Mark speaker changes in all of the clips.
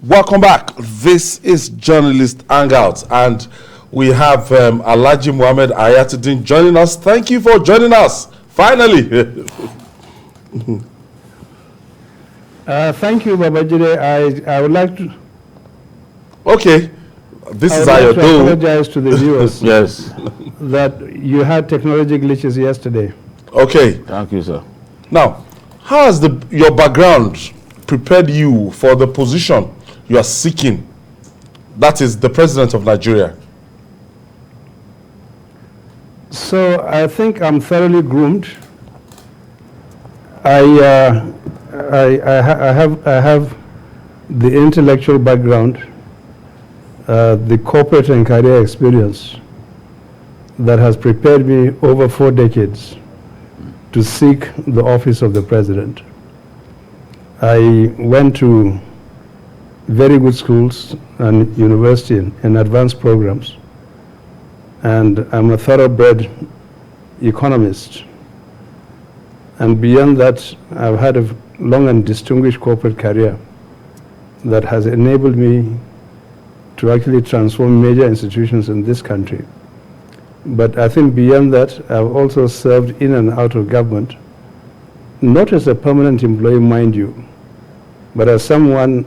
Speaker 1: Welcome back. This is Journalist Hangout, and we have Alhaji Mohammed Hayatu-DEEN joining us. Thank you for joining us, finally.
Speaker 2: Thank you, Babajide. I would like to...
Speaker 1: Okay. This is
Speaker 2: I would like to
Speaker 1: Hayatu.
Speaker 2: apologize to the viewers
Speaker 1: Yes.
Speaker 2: that you had technology glitches yesterday.
Speaker 1: Okay.
Speaker 3: Thank you, sir.
Speaker 1: Now, how has your background prepared you for the position you are seeking? That is the president of Nigeria.
Speaker 2: So I think I'm thoroughly groomed. I have the intellectual background, the corporate and career experience that has prepared me over 4 decades to seek the office of the president. I went to very good schools and university and advanced programs, and I'm a thoroughbred economist. And beyond that, I've had a long and distinguished corporate career that has enabled me to actually transform major institutions in this country. But I think beyond that, I've also served in and out of government, not as a permanent employee, mind you, but as someone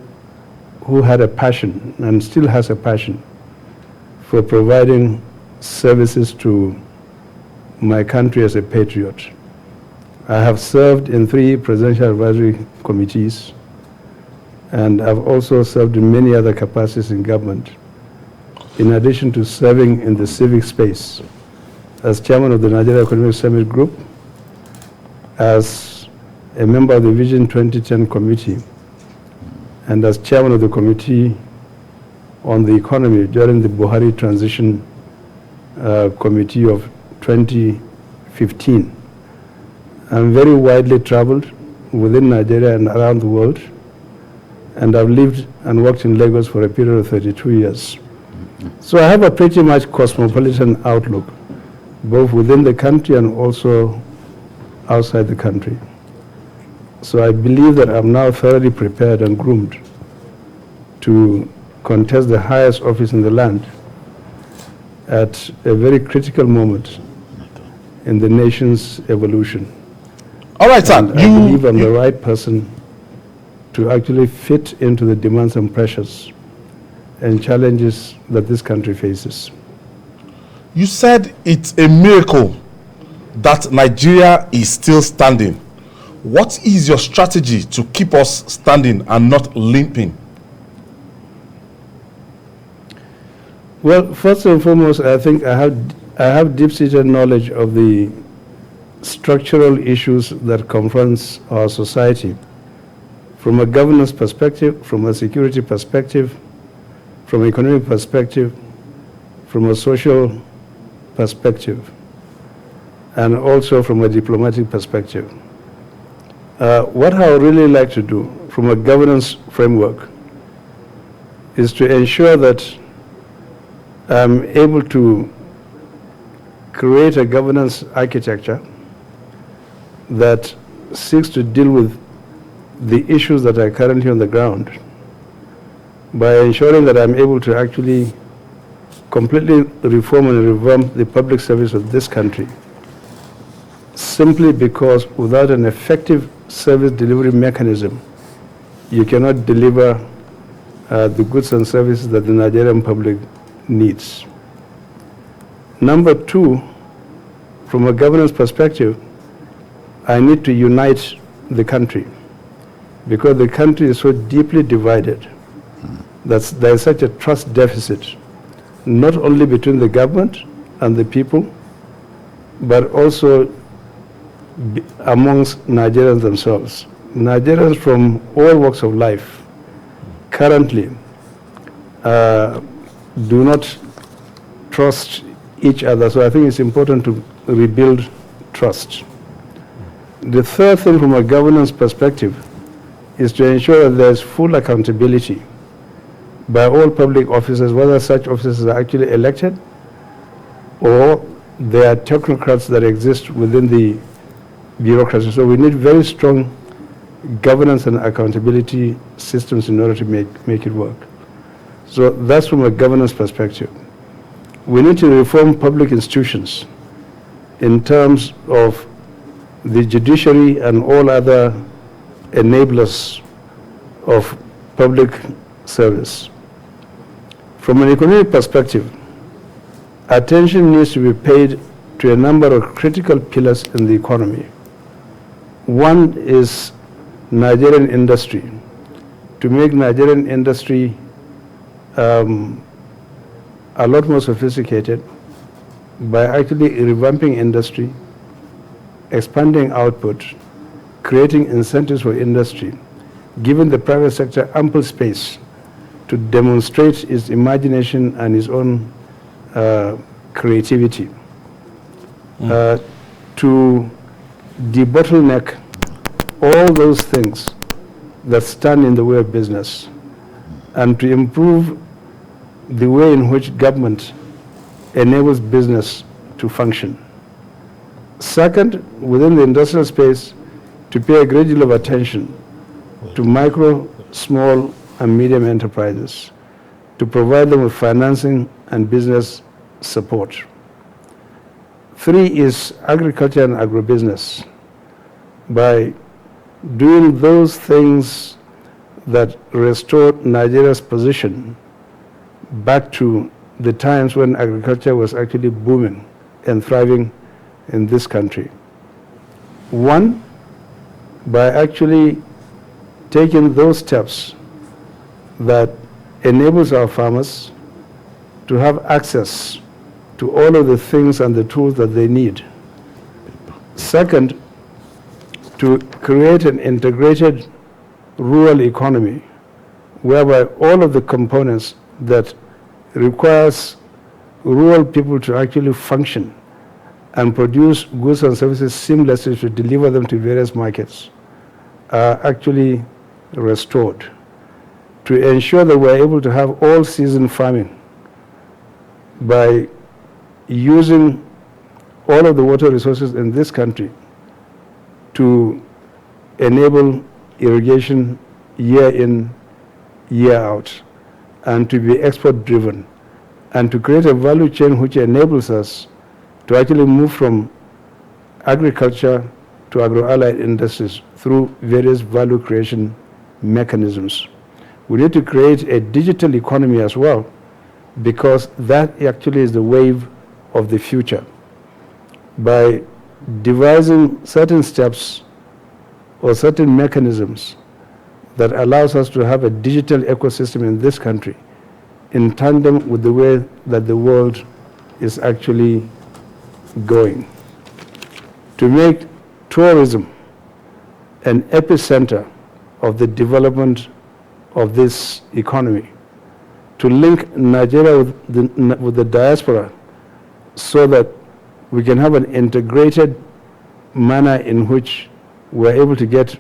Speaker 2: who had a passion and still has a passion for providing services to my country as a patriot. I have served in 3 presidential advisory committees, and I've also served in many other capacities in government, in addition to serving in the civic space as chairman of the Nigeria Economic Summit Group, as a member of the Vision 2010 Committee, and as chairman of the Committee on the Economy during the Buhari Transition Committee of 2015. I'm very widely traveled within Nigeria and around the world, and I've lived and worked in Lagos for a period of 32 years. So I have a pretty much cosmopolitan outlook, both within the country and also outside the country. So I believe that I'm now thoroughly prepared and groomed to contest the highest office in the land at a very critical moment in the nation's evolution.
Speaker 1: All right, sir.
Speaker 2: I believe I'm the right person to actually fit into the demands and pressures and challenges that this country faces.
Speaker 1: You said it's a miracle that Nigeria is still standing. What is your strategy to keep us standing and not limping?
Speaker 2: Well, first and foremost, I think I have deep-seated knowledge of the structural issues that confronts our society from a governance perspective, from a security perspective, from an economic perspective, from a social perspective, and also from a diplomatic perspective. What I would really like to do from a governance framework is to ensure that I'm able to create a governance architecture that seeks to deal with the issues that are currently on the ground by ensuring that I'm able to actually completely reform and revamp the public service of this country, simply because without an effective service delivery mechanism, you cannot deliver the goods and services that the Nigerian public needs. Number 2, from a governance perspective, I need to unite the country because the country is so deeply divided that there is such a trust deficit, not only between the government and the people, but also amongst Nigerians themselves. Nigerians from all walks of life currently do not trust each other, so I think it's important to rebuild trust. The third thing from a governance perspective is to ensure that there's full accountability by all public officers, whether such officers are actually elected or there are technocrats that exist within the bureaucracy. So we need very strong governance and accountability systems in order to make it work. So that's from a governance perspective. We need to reform public institutions in terms of the judiciary and all other enablers of public service. From an economic perspective, attention needs to be paid to a number of critical pillars in the economy. One is Nigerian industry. To make Nigerian industry a lot more sophisticated by actually revamping industry, expanding output, creating incentives for industry, giving the private sector ample space to demonstrate its imagination and its own creativity, to debottleneck all those things that stand in the way of business, and to improve the way in which government enables business to function. Second, within the industrial space, to pay a great deal of attention to micro, small, and medium enterprises, to provide them with financing and business support. Three is agriculture and agribusiness. By doing those things that restore Nigeria's position back to the times when agriculture was actually booming and thriving in this country. One, by actually taking those steps that enables our farmers to have access to all of the things and the tools that they need. Second, to create an integrated rural economy whereby all of the components that requires rural people to actually function and produce goods and services seamlessly to deliver them to various markets are actually restored, to ensure that we're able to have all-season farming by using all of the water resources in this country to enable irrigation year in, year out, and to be export-driven, and to create a value chain which enables us to actually move from agriculture to agro-allied industries through various value creation mechanisms. We need to create a digital economy as well, because that actually is the wave of the future. By devising certain steps or certain mechanisms that allows us to have a digital ecosystem in this country in tandem with the way that the world is actually going. To make tourism an epicenter of the development of this economy, to link Nigeria with the diaspora so that we can have an integrated manner in which we're able to get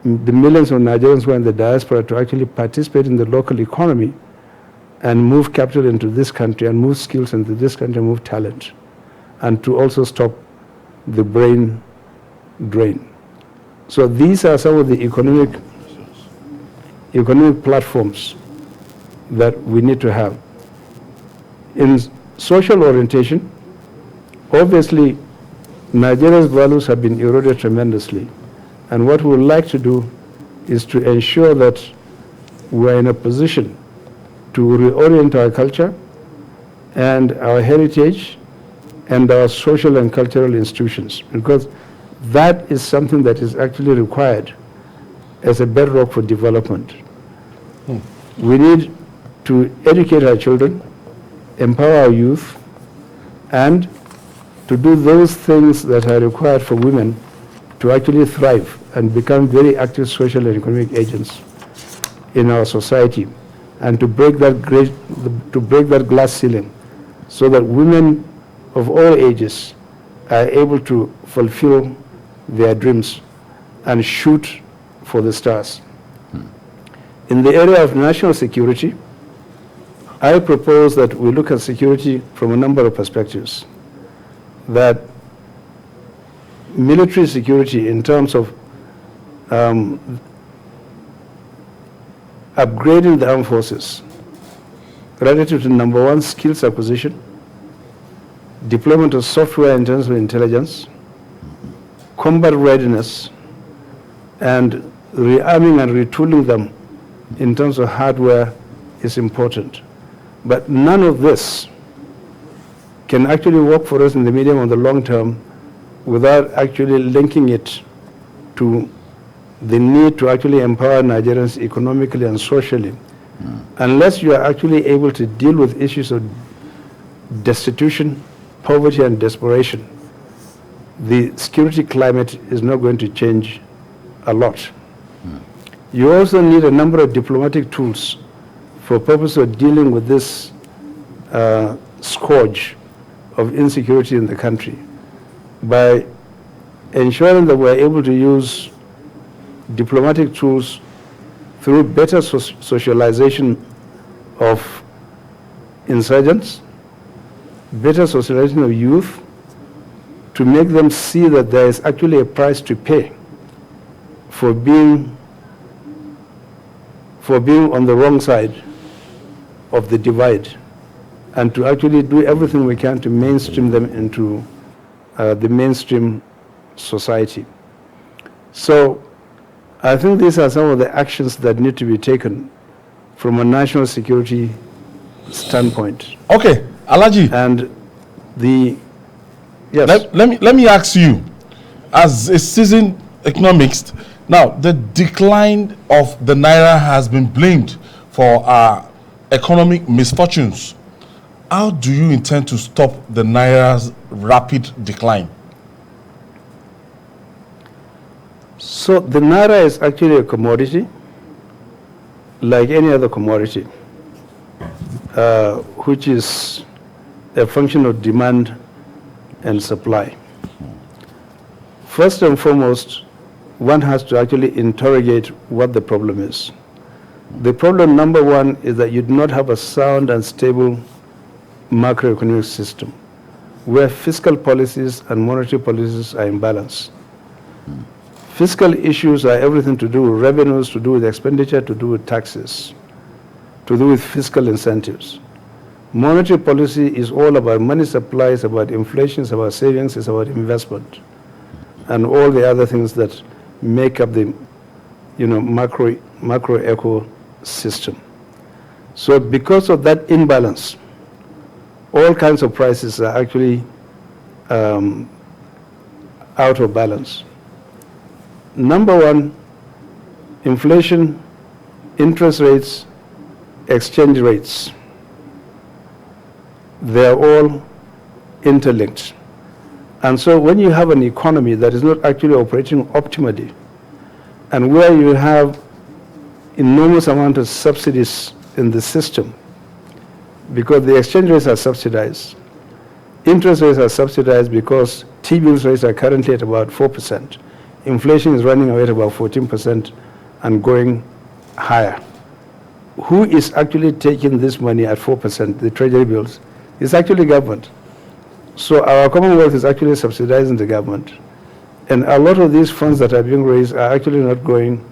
Speaker 2: the millions of Nigerians who are in the diaspora to actually participate in the local economy and move capital into this country and move skills into this country and move talent, and to also stop the brain drain. So these are some of the economic platforms that we need to have. In social orientation, obviously, Nigeria's values have been eroded tremendously. And what we would like to do is to ensure that we are in a position to reorient our culture and our heritage and our social and cultural institutions, because that is something that is actually required as a bedrock for development. We need to educate our children, empower our youth, and to do those things that are required for women to actually thrive and become very active social and economic agents in our society, and to break that glass ceiling so that women of all ages are able to fulfill their dreams and shoot for the stars. In the area of national security, I propose that we look at security from a number of perspectives. That military security in terms of upgrading the armed forces relative to number one, skills acquisition, deployment of software in terms of intelligence, combat readiness, and rearming and retooling them in terms of hardware is important. But none of this can actually work for us in the medium or the long term without actually linking it to the need to actually empower Nigerians economically and socially. Unless you are actually able to deal with issues of destitution, poverty, and desperation, the security climate is not going to change a lot. You also need a number of diplomatic tools for purpose of dealing with this scourge of insecurity in the country by ensuring that we're able to use diplomatic tools through better socialization of insurgents, better socialization of youth, to make them see that there is actually a price to pay for being on the wrong side of the divide, and to actually do everything we can to mainstream them into the mainstream society. So I think these are some of the actions that need to be taken from a national security standpoint.
Speaker 1: Okay, Alhaji.
Speaker 2: And yes.
Speaker 1: Let me ask you, as a seasoned economist, now the decline of the Naira has been blamed for our economic misfortunes. How do you intend to stop the Naira's rapid decline?
Speaker 2: So the Naira is actually a commodity, like any other commodity, which is a function of demand and supply. First and foremost, one has to actually interrogate what the problem is. The problem number one is that you do not have a sound and stable macroeconomic system where fiscal policies and monetary policies are in balance. Fiscal issues are everything to do with revenues, to do with expenditure, to do with taxes, to do with fiscal incentives. Monetary policy is all about money supply, it's about inflation, it's about savings, it's about investment, and all the other things that make up the macro eco system. So because of that imbalance, all kinds of prices are actually out of balance. Number one, inflation, interest rates, exchange rates, they're all interlinked. And so when you have an economy that is not actually operating optimally, and where you have enormous amount of subsidies in the system, because the exchange rates are subsidized, interest rates are subsidized because T-bills rates are currently at about 4%. Inflation is running away at about 14% and going higher. Who is actually taking this money at 4%, the treasury bills? It's actually government. So our Commonwealth is actually subsidizing the government. And a lot of these funds that are being raised are actually not going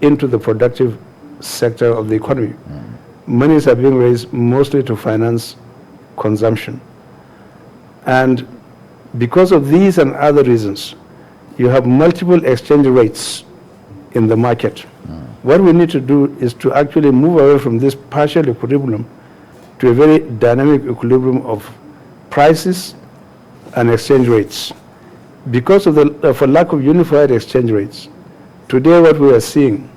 Speaker 2: into the productive sector of the economy. Monies are being raised mostly to finance consumption. And because of these and other reasons, you have multiple exchange rates in the market. What we need to do is to actually move away from this partial equilibrium to a very dynamic equilibrium of prices and exchange rates. Because of a lack of unified exchange rates, today what we are seeing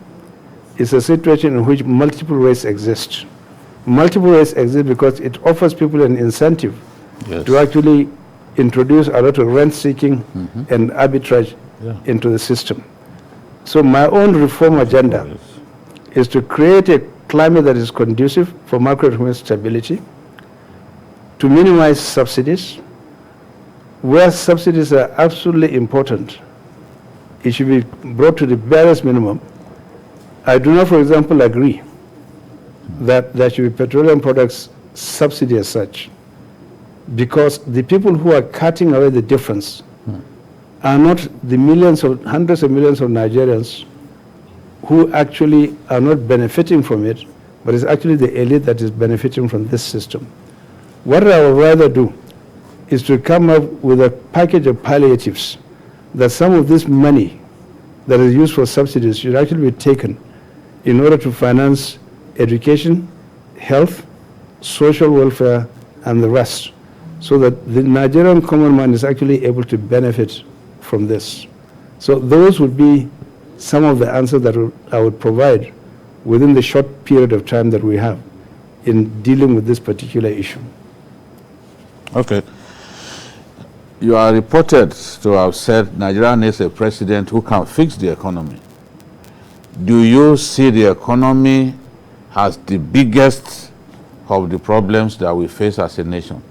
Speaker 2: is a situation in which multiple rates exist. Multiple rates exist because it offers people an incentive to actually introduce a lot of rent-seeking and arbitrage into the system. So my own reform agenda is to create a climate that is conducive for macroeconomic stability, to minimize subsidies. Where subsidies are absolutely important, it should be brought to the barest minimum. I do not, for example, agree that there should be petroleum products subsidy as such, because the people who are cutting away the difference are not the millions or hundreds of millions of Nigerians who actually are not benefiting from it, but it's actually the elite that is benefiting from this system. What I would rather do is to come up with a package of palliatives that some of this money that is used for subsidies should actually be taken in order to finance education, health, social welfare, and the rest, so that the Nigerian common man is actually able to benefit from this. So those would be some of the answers that I would provide within the short period of time that we have in dealing with this particular issue.
Speaker 3: Okay. You are reported to have said Nigeria needs a president who can fix the economy. Do you see the economy as the biggest of the problems that we face as a nation?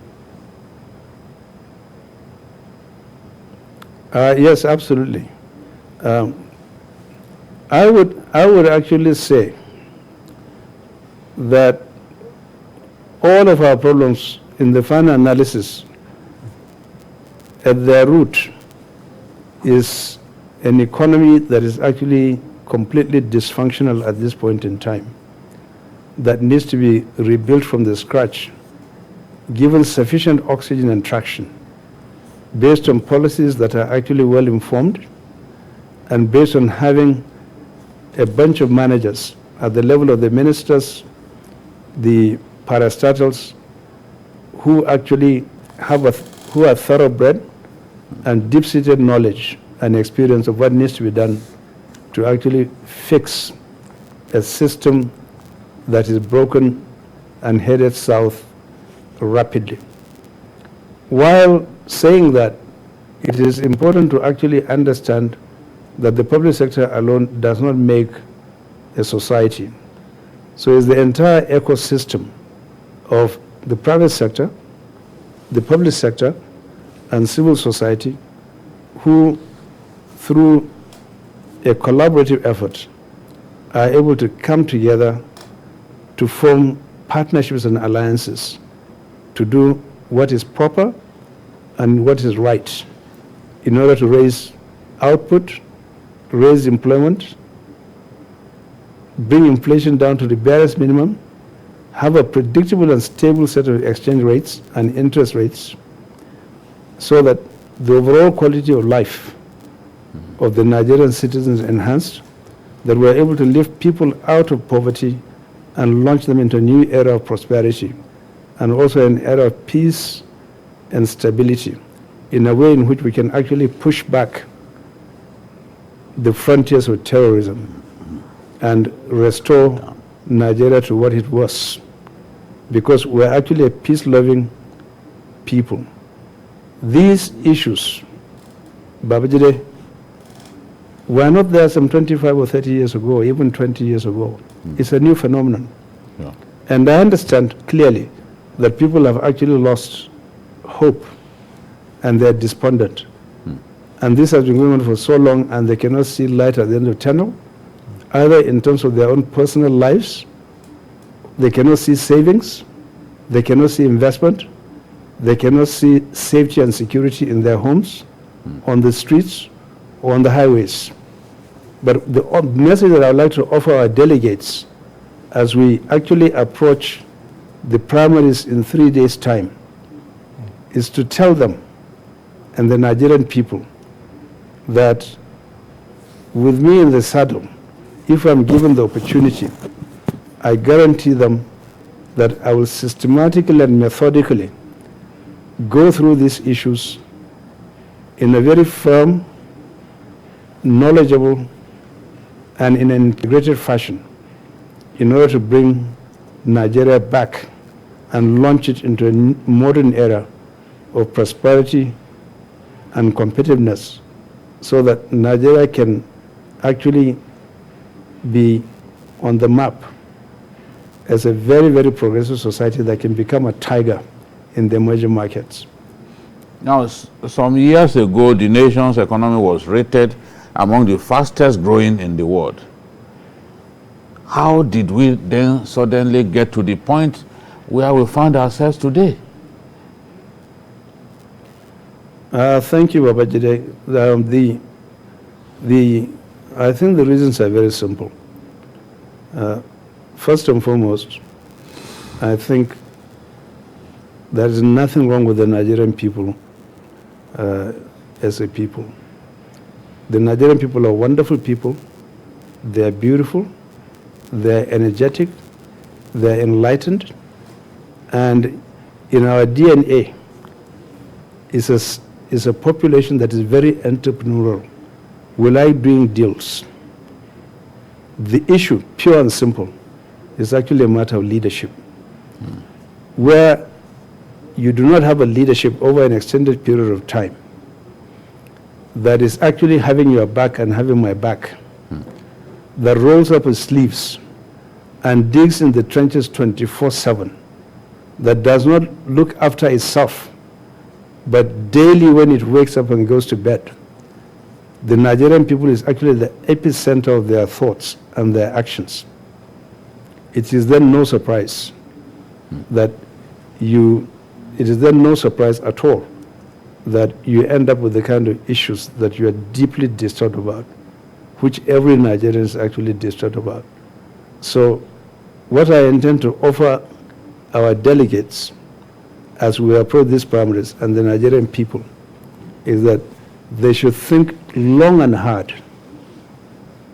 Speaker 2: Yes, absolutely. I would actually say that all of our problems in the final analysis at their root is an economy that is actually completely dysfunctional at this point in time, that needs to be rebuilt from the scratch, given sufficient oxygen and traction, based on policies that are actually well informed, and based on having a bunch of managers at the level of the ministers, the parastatals, who actually who are thoroughbred and deep-seated knowledge and experience of what needs to be done to actually fix a system that is broken and headed south rapidly. While saying that, it is important to actually understand that the public sector alone does not make a society. So it's the entire ecosystem of the private sector, the public sector, and civil society who, through a collaborative effort, are able to come together to form partnerships and alliances to do what is proper and what is right in order to raise output, raise employment, bring inflation down to the barest minimum, have a predictable and stable set of exchange rates and interest rates, so that the overall quality of life of the Nigerian citizens is enhanced, that we're able to lift people out of poverty and launch them into a new era of prosperity, and also an era of peace and stability, in a way in which we can actually push back the frontiers of terrorism and restore Nigeria to what it was, because we're actually a peace-loving people. These issues, Babajide, were not there some 25 or 30 years ago, even 20 years ago. It's a new phenomenon.
Speaker 3: Yeah.
Speaker 2: And I understand clearly that people have actually lost hope and they're despondent. And this has been going on for so long, and they cannot see light at the end of the tunnel, either in terms of their own personal lives. They cannot see savings, they cannot see investment, they cannot see safety and security in their homes, on the streets, or on the highways. But the message that I would like to offer our delegates as we actually approach the primaries in 3 days' time is to tell them and the Nigerian people that with me in the saddle, if I'm given the opportunity, I guarantee them that I will systematically and methodically go through these issues in a very firm, knowledgeable, and in an integrated fashion in order to bring Nigeria back and launch it into a modern era of prosperity and competitiveness, so that Nigeria can actually be on the map as a very, very progressive society that can become a tiger in the emerging markets.
Speaker 3: Now, some years ago, the nation's economy was rated among the fastest growing in the world. How did we then suddenly get to the point where we find ourselves today?
Speaker 2: Thank you, Babajide. I think the reasons are very simple. First and foremost, I think there is nothing wrong with the Nigerian people as a people. The Nigerian people are wonderful people. They are beautiful. They are energetic. They are enlightened. And in our DNA is a population that is very entrepreneurial. We like doing deals. The issue, pure and simple, is actually a matter of leadership. Where you do not have a leadership over an extended period of time that is actually having your back and having my back, that rolls up its sleeves and digs in the trenches 24/7, that does not look after itself, but daily when it wakes up and goes to bed, the Nigerian people is actually the epicenter of their thoughts and their actions. It is then no surprise that it is then no surprise at all that you end up with the kind of issues that you are deeply distraught about, which every Nigerian is actually distraught about. So what I intend to offer our delegates as we approach these primaries and the Nigerian people is that they should think long and hard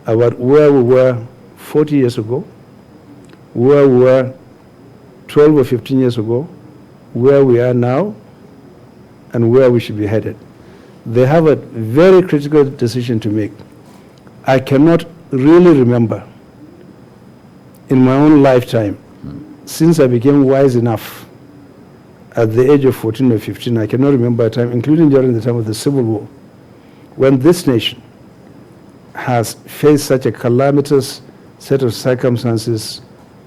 Speaker 2: about where we were 40 years ago, where we were 12 or 15 years ago, where we are now, and where we should be headed. They have a very critical decision to make. I cannot really remember in my own lifetime, since I became wise enough at the age of 14 or 15, I cannot remember a time, including during the time of the Civil War, when this nation has faced such a calamitous set of circumstances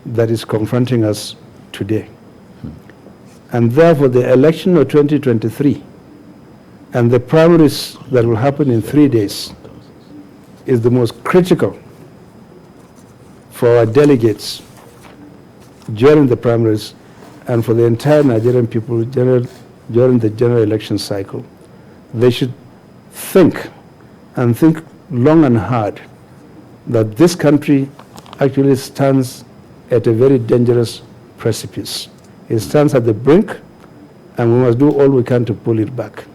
Speaker 2: that is confronting us today. And therefore, the election of 2023 and the primaries that will happen in 3 days is the most critical for our delegates during the primaries and for the entire Nigerian people during the general election cycle. They should think and think long and hard that this country actually stands at a very dangerous precipice. It stands at the brink, and we must do all we can to pull it back.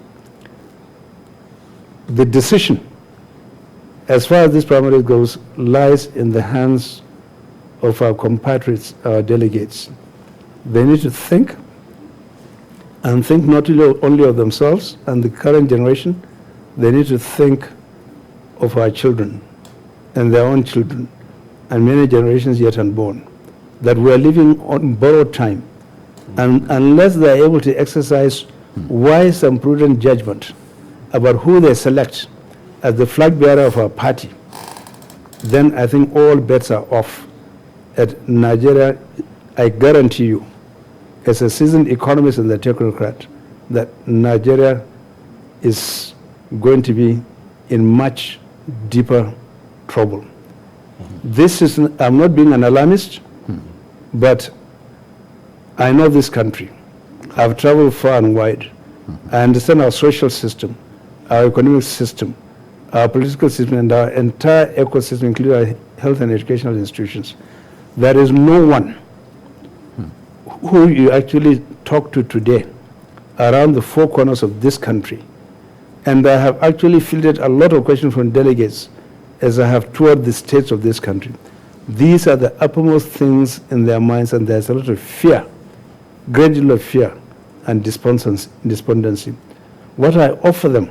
Speaker 2: The decision, as far as this primary goes, lies in the hands of our compatriots, our delegates. They need to think, and think not only of themselves and the current generation, they need to think of our children and their own children and many generations yet unborn, that we are living on borrowed time. And unless they are able to exercise wise and prudent judgment about who they select as the flag bearer of our party, then I think all bets are off. At Nigeria, I guarantee you, as a seasoned economist and a technocrat, that Nigeria is going to be in much deeper trouble. This is, I'm not being an alarmist, but I know this country. I've traveled far and wide. I understand our social system, our economic system, our political system, and our entire ecosystem, including our health and educational institutions. There is no one who you actually talk to today around the four corners of this country. And I have actually fielded a lot of questions from delegates as I have toured the states of this country. These are the uppermost things in their minds, and there's a lot of fear, great deal of fear and despondency. What I offer them,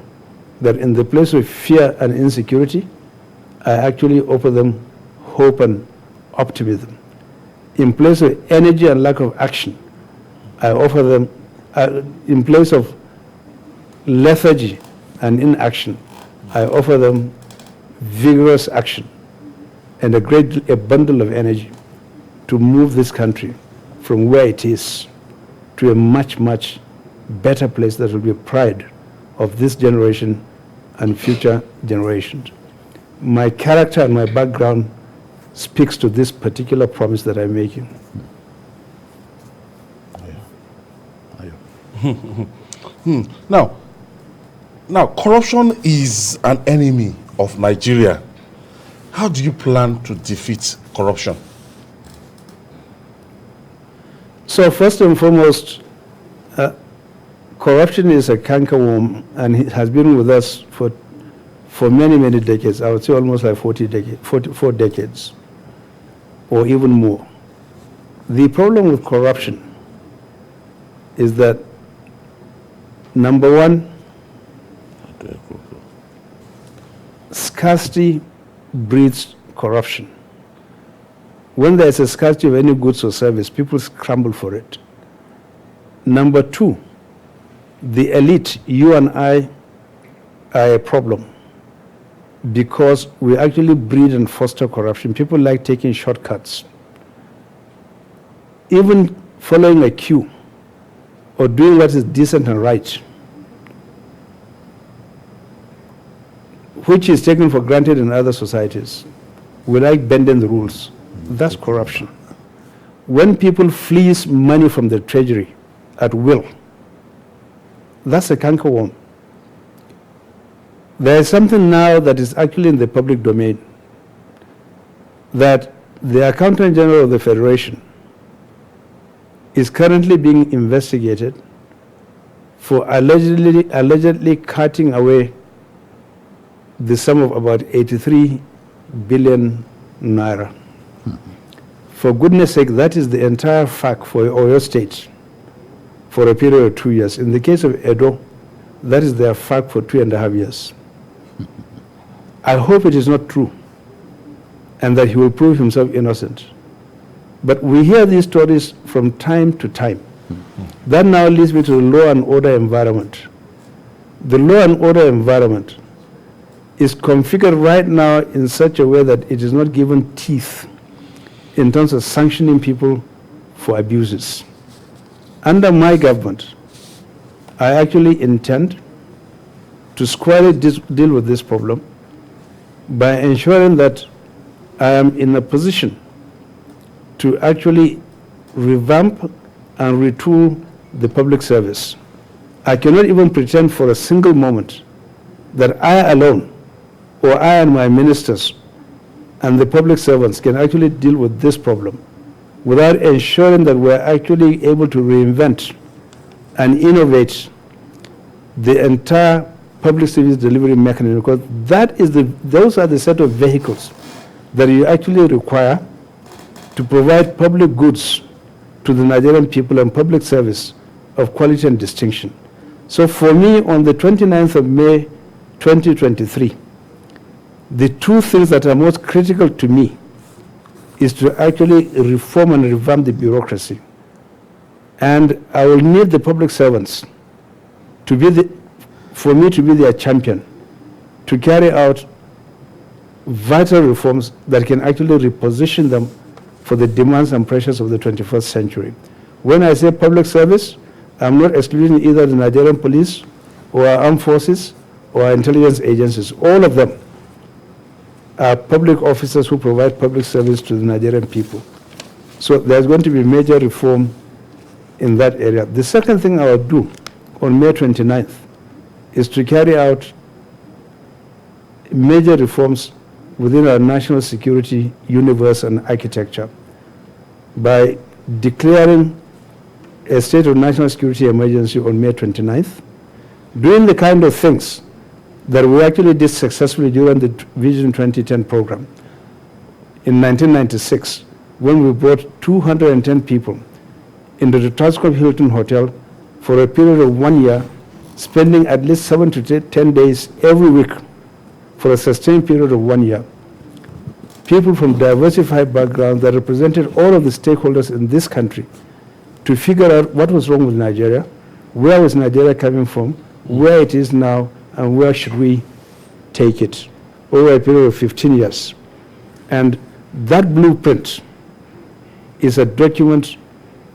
Speaker 2: that in the place of fear and insecurity, I actually offer them hope and optimism. In place of energy and lack of action, I offer them, in place of lethargy and inaction, I offer them vigorous action and a bundle of energy to move this country from where it is to a much, much better place that will be a pride of this generation and future generations. My character and my background speaks to this particular promise that I'm making.
Speaker 1: Now, corruption is an enemy of Nigeria. How do you plan to defeat corruption?
Speaker 2: So first and foremost, corruption is a cankerworm, and it has been with us for many, many decades. I would say almost like 44 decades, or even more. The problem with corruption is that, number one, scarcity breeds corruption. When there is a scarcity of any goods or service, people scramble for it. Number two, the elite, you and I, are a problem because we actually breed and foster corruption. People like taking shortcuts. Even following a queue or doing what is decent and right, which is taken for granted in other societies. We like bending the rules. That's corruption. When people fleece money from the treasury at will, that's a cankerworm. There is something now that is actually in the public domain, that the Accountant General of the Federation is currently being investigated for allegedly cutting away the sum of about 83 billion naira. For goodness sake, that is the entire FAC for Oyo State for a period of 2 years. In the case of Edo, that is their FAC for 2.5 years. I hope it is not true and that he will prove himself innocent. But we hear these stories from time to time. That now leads me to the law and order environment. The law and order environment is configured right now in such a way that it is not given teeth in terms of sanctioning people for abuses. Under my government, I actually intend to squarely deal with this problem by ensuring that I am in a position to actually revamp and retool the public service. I cannot even pretend for a single moment that I alone, or I and my ministers and the public servants can actually deal with this problem without ensuring that we're actually able to reinvent and innovate the entire public service delivery mechanism, because those are the set of vehicles that you actually require to provide public goods to the Nigerian people and public service of quality and distinction. So for me, on the 29th of May, 2023, the two things that are most critical to me is to actually reform and revamp the bureaucracy. And I will need the public servants to be for me to be their champion, to carry out vital reforms that can actually reposition them for the demands and pressures of the 21st century. When I say public service, I'm not excluding either the Nigerian police or our armed forces or our intelligence agencies. All of them are public officers who provide public service to the Nigerian people. So there's going to be major reform in that area. The second thing I will do on May 29th is to carry out major reforms within our national security universe and architecture by declaring a state of national security emergency on May 29th, doing the kind of things that we actually did successfully during the Vision 2010 program. In 1996, when we brought 210 people into the Transcorp Hilton Hotel for a period of 1 year, spending at least 7 to 10 days every week for a sustained period of 1 year. People from diversified backgrounds that represented all of the stakeholders in this country to figure out what was wrong with Nigeria, where was Nigeria coming from, where it is now, and where should we take it over a period of 15 years. And that blueprint is a document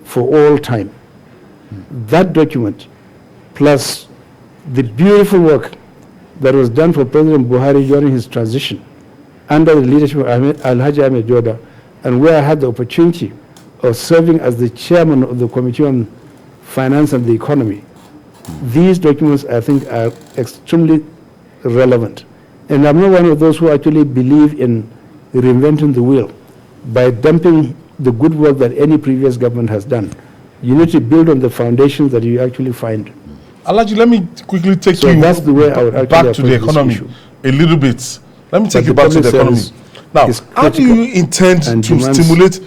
Speaker 2: for all time. That document, plus the beautiful work that was done for President Buhari during his transition under the leadership of Alhaji Ahmed Joda, and where I had the opportunity of serving as the chairman of the Committee on Finance and the Economy. These documents, I think, are extremely relevant. And I'm not one of those who actually believe in reinventing the wheel by dumping the good work that any previous government has done. You need to build on the foundations that you actually find.
Speaker 1: Alaji, let me quickly take you
Speaker 2: that's the way I would actually
Speaker 1: back to the economy a little bit. Let me take you back to the economy. Now, how do you intend to stimulate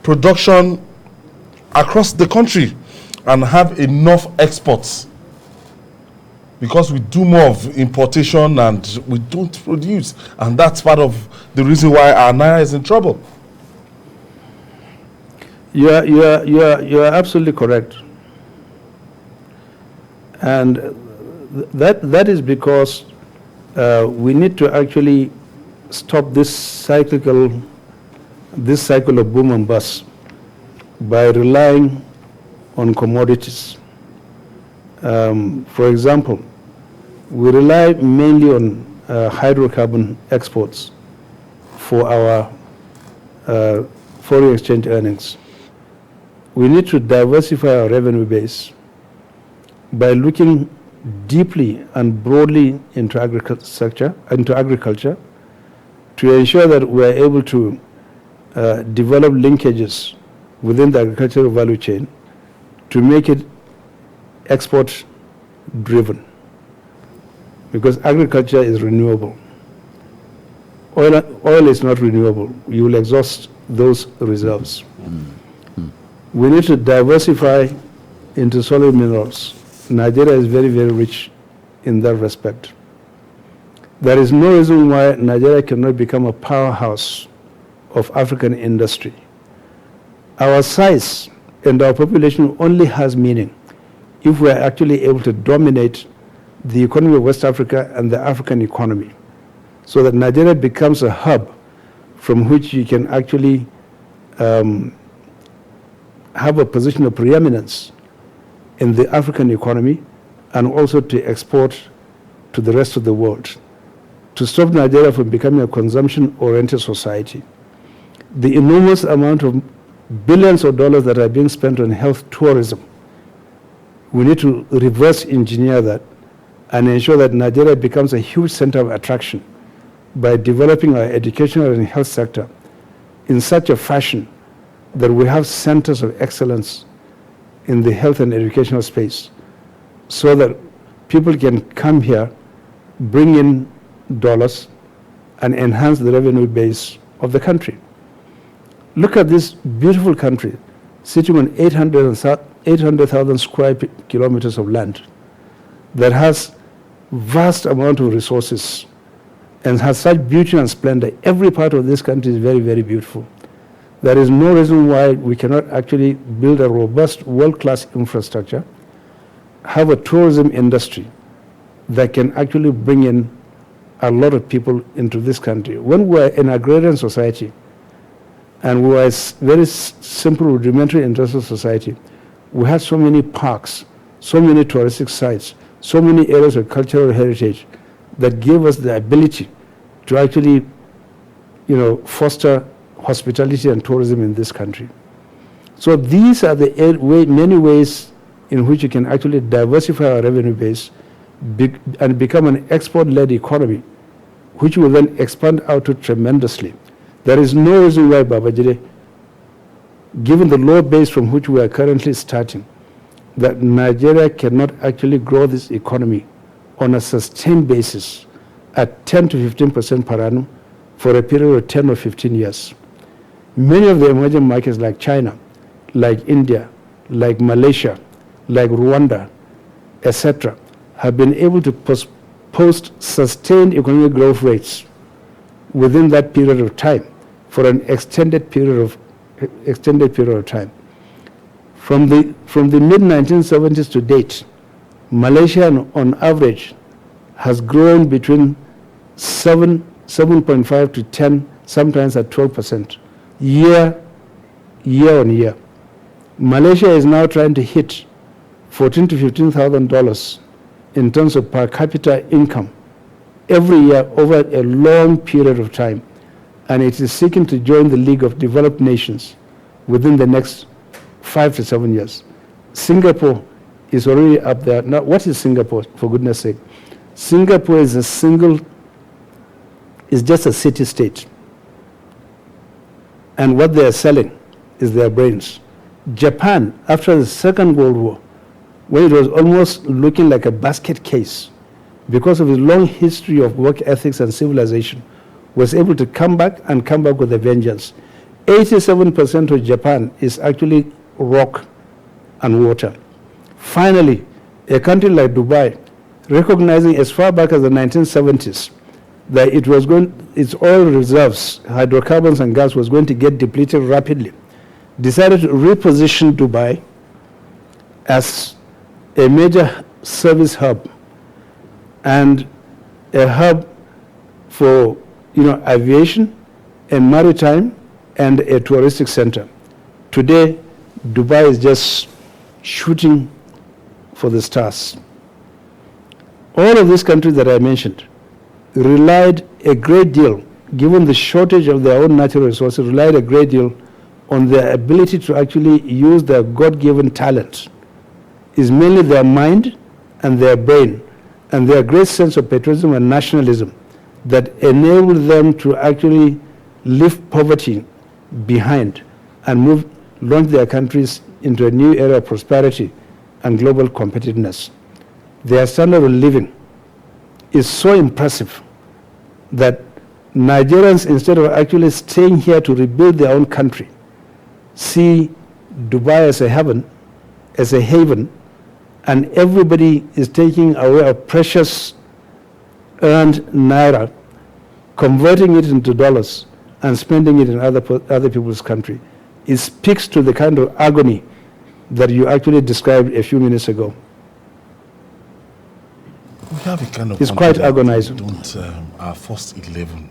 Speaker 1: production across the country and have enough exports? Because we do more of importation and we don't produce, and that's part of the reason why our naira is in trouble.
Speaker 2: You are absolutely correct, and that is because we need to actually stop this cycle of boom and bust by relying on commodities. For example, we rely mainly on hydrocarbon exports for our foreign exchange earnings. We need to diversify our revenue base by looking deeply and broadly into agriculture to ensure that we are able to develop linkages within the agricultural value chain to make it export driven, because agriculture is renewable. Oil is not renewable. You will exhaust those reserves. We need to diversify into solid minerals. Nigeria is very, very rich in that respect. There is no reason why Nigeria cannot become a powerhouse of African industry. Our size and our population only has meaning if we are actually able to dominate the economy of West Africa and the African economy, so that Nigeria becomes a hub from which you can actually have a position of preeminence in the African economy and also to export to the rest of the world, to stop Nigeria from becoming a consumption-oriented society. The enormous amount of billions of dollars that are being spent on health tourism, we need to reverse engineer that and ensure that Nigeria becomes a huge center of attraction by developing our educational and health sector in such a fashion that we have centers of excellence in the health and educational space, so that people can come here, bring in dollars, and enhance the revenue base of the country. Look at this beautiful country, sitting on 800,000 square kilometers of land that has vast amount of resources and has such beauty and splendor. Every part of this country is very, very beautiful. There is no reason why we cannot actually build a robust, world-class infrastructure, have a tourism industry that can actually bring in a lot of people into this country. When we're an agrarian society and we're a very simple, rudimentary industrial society, we have so many parks, so many touristic sites, so many areas of cultural heritage that give us the ability to actually, foster hospitality and tourism in this country. So these are the many ways in which you can actually diversify our revenue base and become an export-led economy, which will then expand out tremendously. There is no reason why, Babajide, given the low base from which we are currently starting, that Nigeria cannot actually grow this economy on a sustained basis at 10 to 15% per annum for a period of 10 or 15 years. Many of the emerging markets like China, like India, like Malaysia, like Rwanda, etc., have been able to post sustained economic growth rates within that period of time for an extended period of time. From the mid-1970s to date, Malaysia on average has grown between 7.5 to 10, sometimes at 12%, year on year. Malaysia is now trying to hit $14,000 to $15,000 in terms of per capita income every year over a long period of time, and it is seeking to join the League of Developed Nations within the next 5 to 7 years. Singapore is already up there. Now, what is Singapore, for goodness sake? Singapore is just a city-state. And what they are selling is their brains. Japan, after the Second World War, when it was almost looking like a basket case, because of its long history of work ethics and civilization, was able to come back with a vengeance. 87% of Japan is actually rock and water. Finally, a country like Dubai, recognizing as far back as the 1970s that its oil reserves, hydrocarbons and gas was going to get depleted rapidly, decided to reposition Dubai as a major service hub and a hub for aviation and maritime and a touristic center. Today, Dubai is just shooting for the stars. All of these countries that I mentioned relied a great deal, given the shortage of their own natural resources, relied a great deal on their ability to actually use their God-given talent. Is mainly their mind and their brain and their great sense of patriotism and nationalism that enabled them to actually leave poverty behind and launch their countries into a new era of prosperity and global competitiveness. Their standard of living is so impressive that Nigerians, instead of actually staying here to rebuild their own country, see Dubai as a heaven, as a haven, and everybody is taking away a precious earned naira, converting it into dollars, and spending it in other people's country. It speaks to the kind of agony that you actually described a few minutes ago.
Speaker 1: We have a kind of
Speaker 2: it's quite agonizing.
Speaker 1: Our first 11,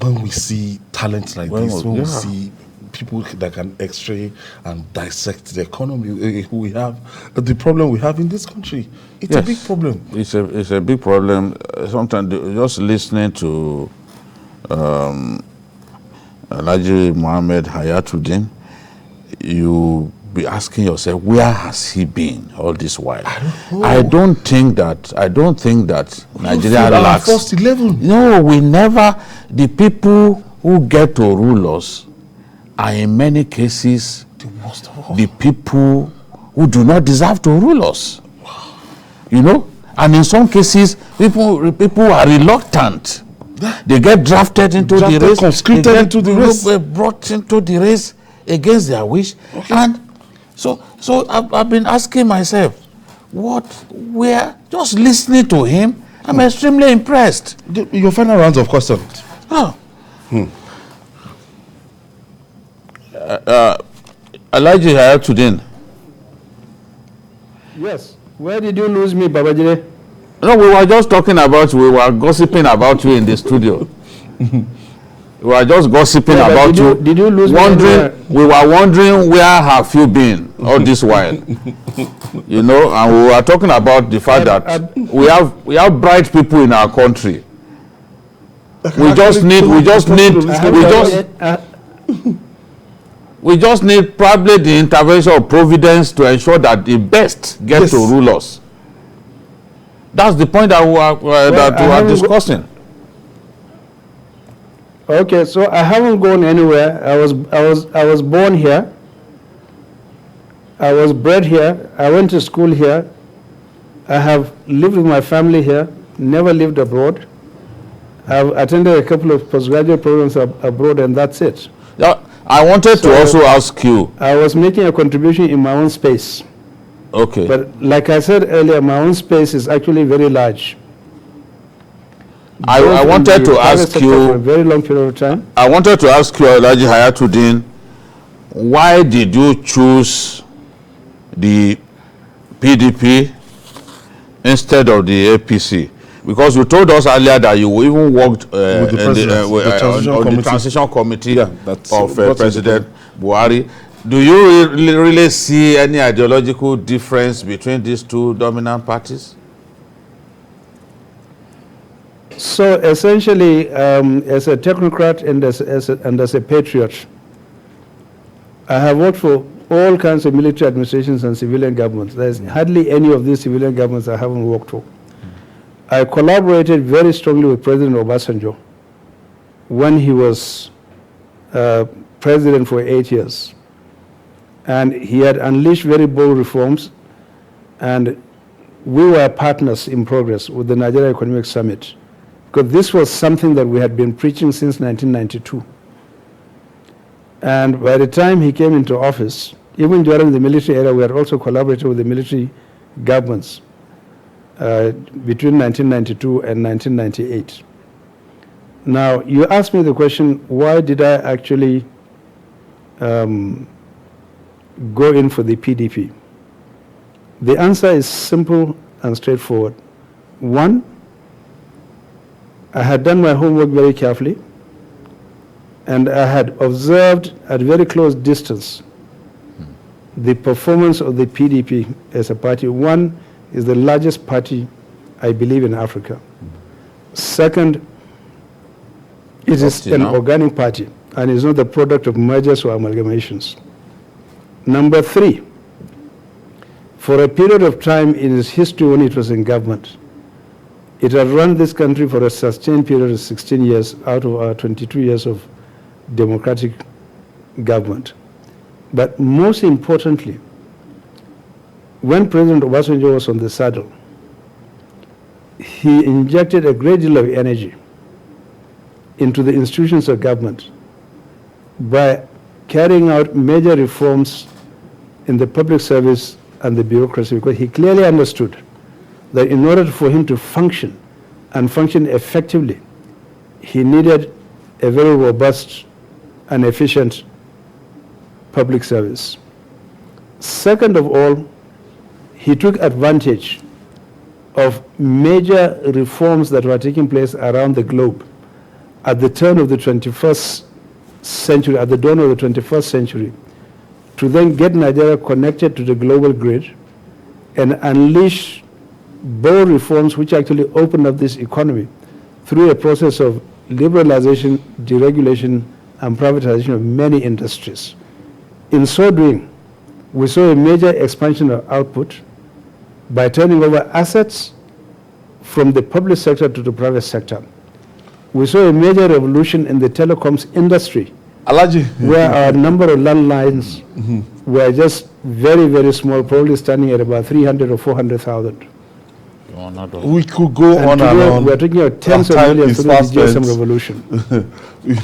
Speaker 1: when we see talents like this, when we see people that can x-ray and dissect the economy we have, the problem we have in this country, it's a big problem.
Speaker 3: It's a big problem. Sometimes just listening to Mohammed Hayatu-DEEN, you be asking yourself, where has he been all this while? I don't think that Nigeria lacks.
Speaker 1: First 11.
Speaker 3: No, we never. The people who get to rule us are in many cases the people who do not deserve to rule us. And in some cases, people are reluctant. They get drafted into the race,
Speaker 1: conscripted into the race,
Speaker 3: brought into the race against their wish. And so I've been asking myself, where just listening to him, I'm extremely impressed.
Speaker 1: Your final rounds of questions.
Speaker 3: Alhaji Hayatu-DEEN.
Speaker 2: Yes. Where did you lose me, Babajide?
Speaker 3: No, we were gossiping about you in the studio. We were just gossiping about you.
Speaker 2: Did you lose me?
Speaker 3: We were wondering where have you been all this while. And we were talking about the fact that we have bright people in our country. We just need probably the intervention of Providence to ensure that the best get to rule us. That's the point that we are discussing.
Speaker 2: Okay, so I haven't gone anywhere. I was born here. I was bred here. I went to school here. I have lived with my family here. Never lived abroad. I've attended a couple of postgraduate programs abroad, and that's it.
Speaker 3: Yeah, I wanted to also ask you.
Speaker 2: I was making a contribution in my own space.
Speaker 3: Okay.
Speaker 2: But like I said earlier, my own space is actually very large.
Speaker 3: I wanted to ask you
Speaker 2: for a very long period of time.
Speaker 3: I wanted to ask you, Alhaji Hayatu-DEEN, why did you choose the PDP instead of the APC? Because you told us earlier that you even worked
Speaker 1: with the
Speaker 3: transition committee of President
Speaker 1: it.
Speaker 3: Buhari. Do you really see any ideological difference between these two dominant parties?
Speaker 2: So essentially, as a technocrat and as a patriot, I have worked for all kinds of military administrations and civilian governments. There's hardly any of these civilian governments I haven't worked for. I collaborated very strongly with President Obasanjo when he was president for 8 years. And he had unleashed very bold reforms, and we were partners in progress with the Nigeria Economic Summit, because this was something that we had been preaching since 1992. And by the time he came into office, even during the military era, we had also collaborated with the military governments between 1992 and 1998. Now, you asked me the question, why did I actually go in for the PDP? The answer is simple and straightforward. One, I had done my homework very carefully, and I had observed at very close distance the performance of the PDP as a party. One, is the largest party, I believe, in Africa. Second, it is an organic party, and is not the product of mergers or amalgamations. Number three, for a period of time in its history when it was in government, it had run this country for a sustained period of 16 years out of our 22 years of democratic government. But most importantly, when President Obasanjo was on the saddle, he injected a great deal of energy into the institutions of government by carrying out major reforms in the public service and the bureaucracy, because he clearly understood that in order for him to function and function effectively, he needed a very robust and efficient public service. Second of all, he took advantage of major reforms that were taking place around the globe at the turn of the 21st century, at the dawn of the 21st century, to then get Nigeria connected to the global grid and unleash bold reforms which actually opened up this economy through a process of liberalization, deregulation, and privatization of many industries. In so doing, we saw a major expansion of output by turning over assets from the public sector to the private sector. We saw a major revolution in the telecoms industry, where our number of landlines were just very, very small, probably standing at about 300 or 400,000.
Speaker 1: We could go on and on.
Speaker 2: We're talking about tens of millions through the GSM revolution.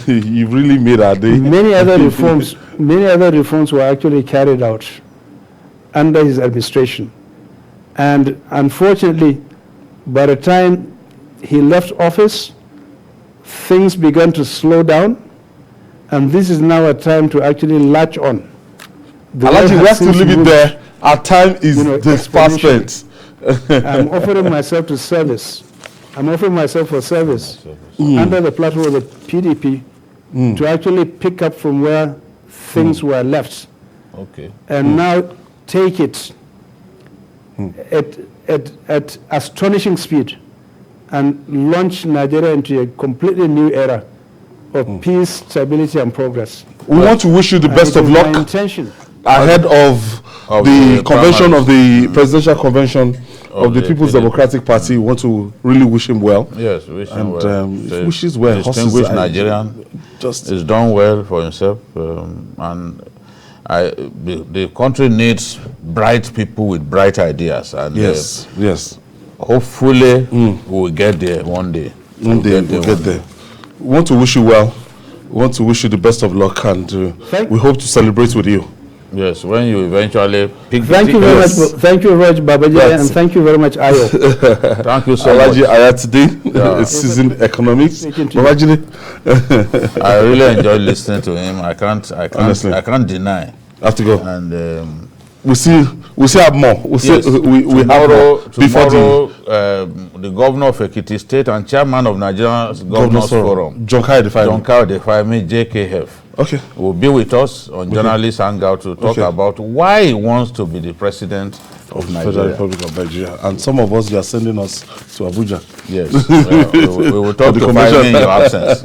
Speaker 1: You really made our day.
Speaker 2: Many other reforms were actually carried out under his administration. And unfortunately, by the time he left office, things began to slow down, and this is now a time to actually latch on.
Speaker 1: We have to leave it there. Our time is spent.
Speaker 2: I'm offering myself to service. I'm offering myself for service under the platform of the PDP to actually pick up from where things were left. And now take it at astonishing speed and launch Nigeria into a completely new era of peace, stability, and progress.
Speaker 1: We want to wish you the best of luck ahead of the convention of the presidential convention of the People's Democratic Party. We want to really wish him well.
Speaker 3: Yes, wish him well.
Speaker 1: And wishes well.
Speaker 3: Distinguished Nigerian, has done well for himself, and the country needs bright people with bright ideas. And
Speaker 1: yes.
Speaker 3: Hopefully, we'll get there one day.
Speaker 1: We'll get there. We want to wish you well. We want to wish you the best of luck, and we hope to celebrate with you.
Speaker 3: Yes, when you eventually pick
Speaker 2: Thank you very much, Babaji, and thank you very much, Ayo.
Speaker 3: Thank you so much.
Speaker 1: HAYATU-DEEN, it's seasoned economics. Babaji,
Speaker 3: I really enjoyed listening to him. I can't deny.
Speaker 1: I have to go.
Speaker 3: And
Speaker 1: we see have more. We have more
Speaker 3: tomorrow, the governor of Ekiti State and chairman of Nigerian Governors Forum,
Speaker 1: John
Speaker 3: Defayemi JKF, will be with us on Journalist Hangout to talk about why he wants to be the president of Nigeria.
Speaker 1: Federal Republic of Nigeria. And some of us, they are sending us to Abuja.
Speaker 3: Yes, we will talk to Defayemi in your absence.